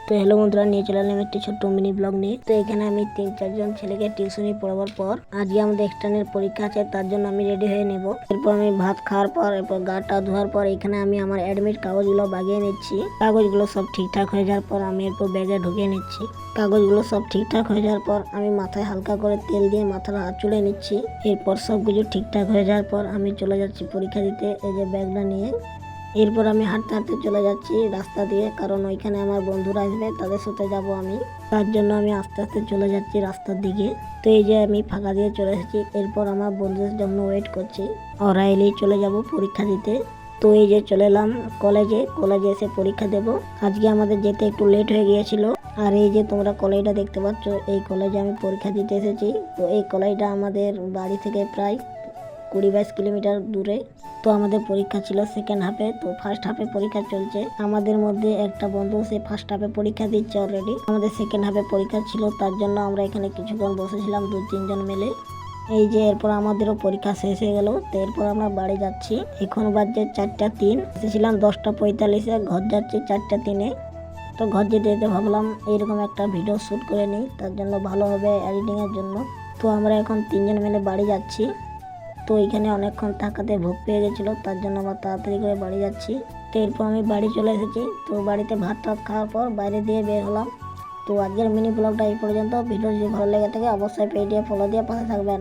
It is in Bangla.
তো হ্যালো বন্ধুরা, নিয়ে চলে এলাম একটি ছোট্ট মিনি ব্লগ নিয়ে। তো এখানে আমি 3-4 জন ছেলেকে টিউশনি পড়াবার পর আজকে আমাদের এক্সটার্নাল পরীক্ষা আছে, তার জন্য আমি রেডি হয়ে নেব। এরপর আমি ভাত খাওয়ার পর এরপর গাটা ধোয়ার পর এখানে আমি আমার অ্যাডমিট কাগজগুলো বাগিয়ে নিচ্ছি। কাগজগুলো সব ঠিকঠাক হয়ে যাওয়ার পর আমি এরপর ব্যাগে ঢুকিয়ে নিচ্ছি। কাগজগুলো সব ঠিকঠাক হয়ে যাওয়ার পর আমি মাথায় হালকা করে তেল দিয়ে মাথার হাত চুলে নিচ্ছি। এরপর সবকিছু ঠিকঠাক হয়ে যাওয়ার পর আমি চলে যাচ্ছি পরীক্ষা দিতে, এই যে ব্যাগটা নিয়ে। এরপর আমি হাঁটতে হাঁটতে চলে যাচ্ছি রাস্তা দিয়ে, কারণ ওইখানে আমার বন্ধুরা আসবে, তাদের সাথে যাব আমি। তার জন্য আমি আস্তে আস্তে চলে যাচ্ছি রাস্তার দিকে। তো এই যে আমি ফাঁকা দিয়ে চলে এসেছি। এরপর আমার বন্ধুদের জন্য ওয়েট করছি, ওরা এলেই চলে যাব পরীক্ষা দিতে। তো এই যে চলে এলাম কলেজে এসে পরীক্ষা দেব। আজকে আমাদের যেতে একটু লেট হয়ে গিয়েছিল। আর এই যে তোমরা কলেজটা দেখতে পাচ্ছ, এই কলেজে আমি পরীক্ষা দিতে এসেছি। তো এই কলেজটা আমাদের বাড়ি থেকে প্রায় 20-22 কিলোমিটার দূরে। তো আমাদের পরীক্ষা ছিল সেকেন্ড হাফে, তো ফার্স্ট হাফে পরীক্ষা চলছে। আমাদের মধ্যে একটা বন্ধু সে ফার্স্ট হাফে পরীক্ষা দিচ্ছে অলরেডি। আমাদের সেকেন্ড হাফে পরীক্ষা ছিল, তার জন্য আমরা এখানে কিছুক্ষণ বসেছিলাম 2-3 জন মিলে। এই যে এরপর আমাদেরও পরীক্ষা শেষ হয়ে গেল। তো এরপর আমরা বাড়ি যাচ্ছি। এখন বাজছে 4টা 3। এসেছিলাম 10টা 45-এ, ঘর যাচ্ছি 4টা 3-এ। তো ঘর যেতে যেতে ভাবলাম এইরকম একটা ভিডিও শ্যুট করে নিই, তার জন্য ভালো হবে এডিটিংয়ের জন্য। তো আমরা এখন 3 জন মিলে বাড়ি যাচ্ছি। তো এখানে অনেকক্ষণ থাকাতে ভোগ পেয়ে গেছিলো, তার জন্য আবার তাড়াতাড়ি করে বাড়ি যাচ্ছি। তো এরপর আমি বাড়ি চলে এসেছি। তো বাড়িতে ভাত টাত খাওয়ার পর বাইরে দিয়ে বের হলাম। তো আজকের মিনি ব্লগটা এই পর্যন্ত। ভিডিও যদি ভালো লেগে থাকে অবশ্যই পেজে ফলো দিয়ে পাশে থাকবেন।